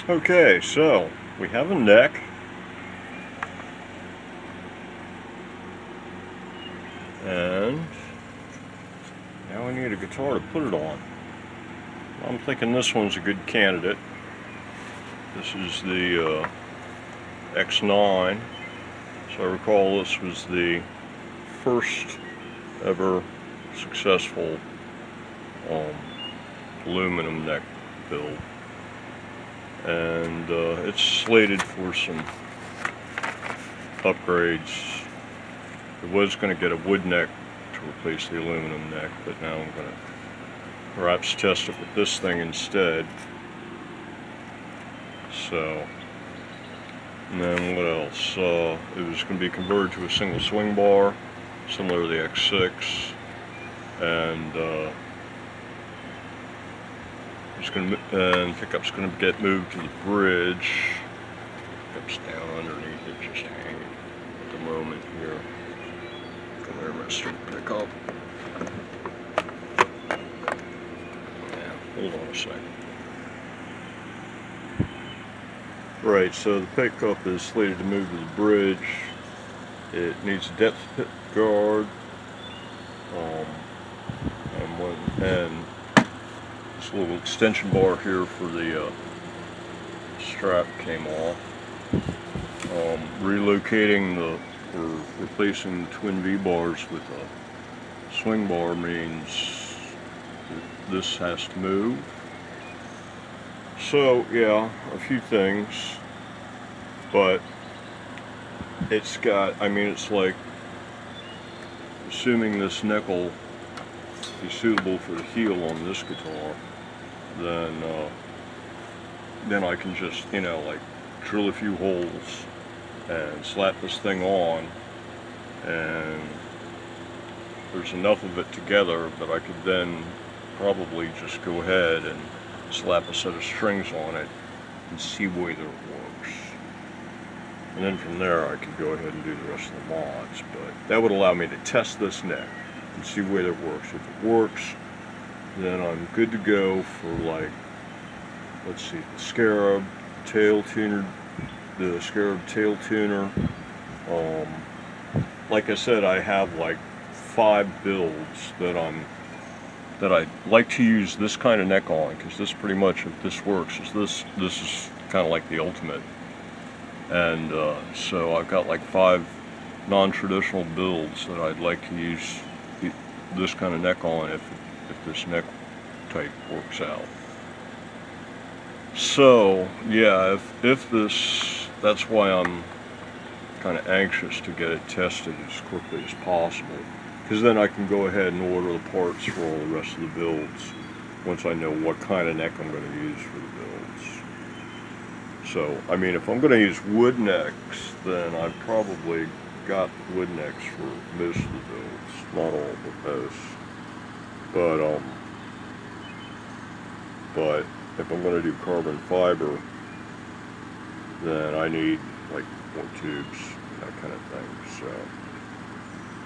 Okay, so we have a neck, and now we need a guitar to put it on. I'm thinking this one's a good candidate. This is the X9. So I recall this was the first ever successful aluminum neck build, and it's slated for some upgrades. I was going to get a wood neck to replace the aluminum neck, but now I'm going to perhaps test it with this thing instead. So, and then what else? It was going to be converted to a single swing bar, similar to the X6, and pickup's going to get moved to the bridge. Pickup's down underneath it, just hanging at the moment here. Come here, Mr. Pickup. Yeah, hold on a second. Right, so the pickup is slated to move to the bridge. It needs a depth pit guard, and this little extension bar here for the strap came off. Replacing the twin V bars with a swing bar means that this has to move. So yeah, a few things, but it's got, I mean, it's like, assuming this neck will be suitable for the heel on this guitar, then I can just, you know, like drill a few holes and slap this thing on, and there's enough of it together that I could then probably just go ahead and slap a set of strings on it and see whether it works. And then from there I could go ahead and do the rest of the mods, but that would allow me to test this neck and see whether it works. If it works, then I'm good to go for, like, let's see, the Scarab tail tuner, like I said, I have like 5 builds that I like to use this kind of neck on, because this pretty much, if this works, this is kind of like the ultimate. And so I've got like 5 non-traditional builds that I'd like to use this kind of neck on if this neck type works out. So yeah, if this, that's why I'm kind of anxious to get it tested as quickly as possible, because then I can go ahead and order the parts for all the rest of the builds once I know what kind of neck I'm going to use for the builds. So, I mean, if I'm going to use wood necks, then I've probably got wood necks for most of the builds, not all, but most. But if I'm going to do carbon fiber, then I need like more tubes, that kind of thing. So,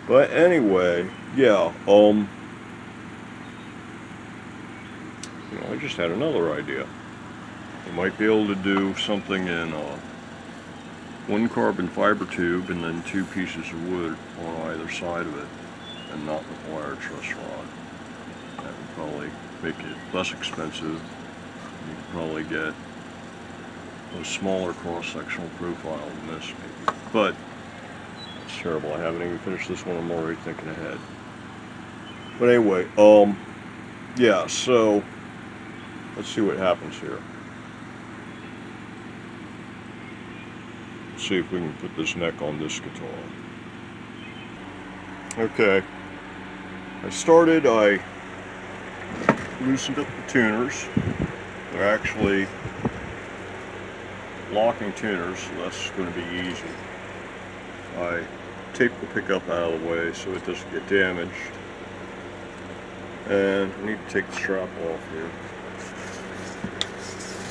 but anyway, yeah. You know, I just had another idea. You might be able to do something in 1 carbon fiber tube and then 2 pieces of wood on either side of it, and not require a truss rod. That would probably make it less expensive. You could probably get a smaller cross-sectional profile than this, maybe. But it's terrible. I haven't even finished this one. I'm already thinking ahead. But anyway, yeah. So let's see what happens here. Let's see if we can put this neck on this guitar. Okay. I loosened up the tuners. They're actually locking tuners, so that's going to be easy. I taped the pickup out of the way so it doesn't get damaged. And I need to take the strap off here.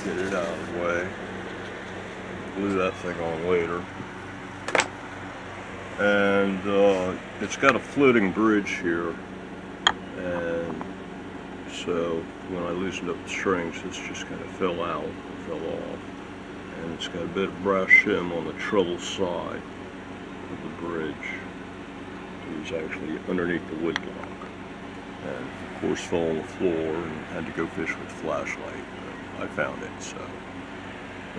Get it out of the way. Glue that thing on later. And it's got a floating bridge here, and so when I loosened up the strings, it's just kind of fell off. and it's got a bit of brass shim on the treble side of the bridge. It was actually underneath the wood block, and of course fell on the floor and had to go fish with a flashlight. I found it, so.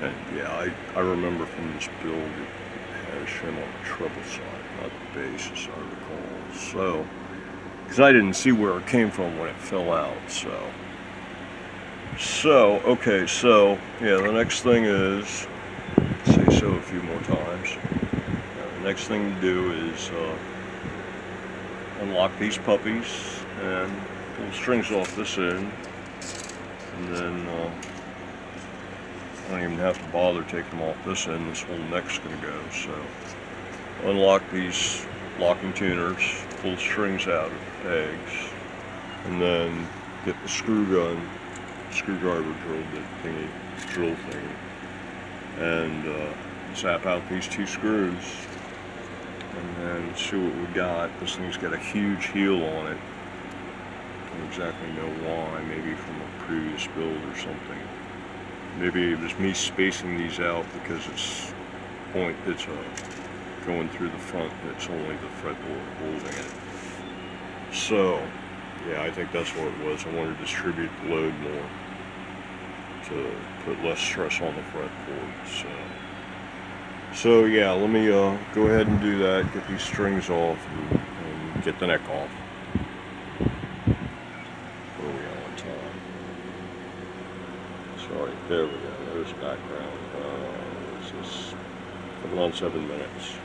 And yeah, I remember from this build it had a shim on the treble side, not the base, as I recall. So, because I didn't see where it came from when it fell out, okay, so yeah, the next thing is, say so a few more times. The next thing to do is unlock these puppies and pull the strings off this end, and then I don't even have to bother taking them off this end. This whole neck's going to go. So unlock these locking tuners, pull the strings out of the pegs, and then get the screwdriver drill, the drill thingy, and zap out these two screws, and then see what we got. This thing's got a huge heel on it. Don't exactly know why. Maybe from a previous build or something. Maybe it was me spacing these out because it's going through the front, and it's only the fretboard holding it. So, yeah, I think that's what it was. I wanted to distribute the load more to put less stress on the fretboard. So yeah, let me go ahead and do that. Get these strings off and get the neck off. Where are we at on time? Sorry, there we go. There's the background. This is coming on 7 minutes.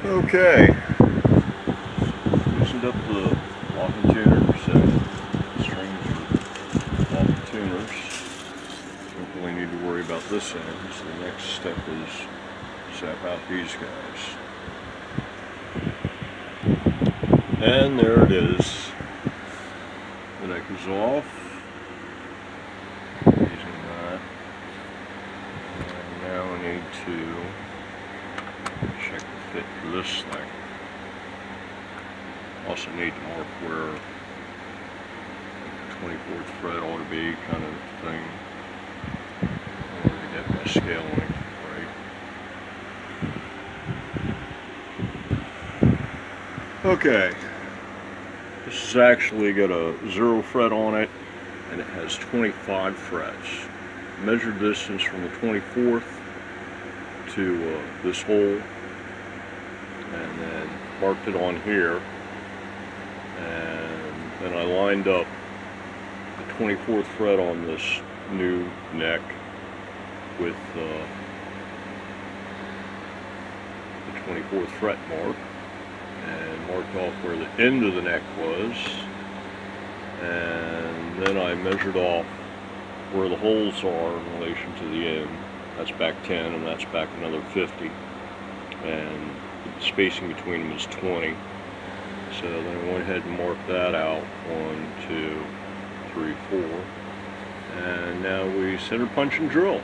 Okay. Loosened up the locking tuners and strings are off the tuners. Don't really need to worry about this end. So the next step is zap out these guys. And there it is. The neck is off. Using that. And now I need to check the fit for this thing. Also need to mark where the 24th thread ought to be, kind of thing, in order to get my scale length right. Okay, this has actually got a 0 fret on it, and it has 25 frets. Measured distance from the 24th to this hole, and then marked it on here, and then I lined up the 24th fret on this new neck with the 24th fret mark, and marked off where the end of the neck was, and then I measured off where the holes are in relation to the end. That's back 10 and that's back another 50, and the spacing between them is 20. So then I went ahead and marked that out, 1, 2, 3, 4, and now we center punch and drill.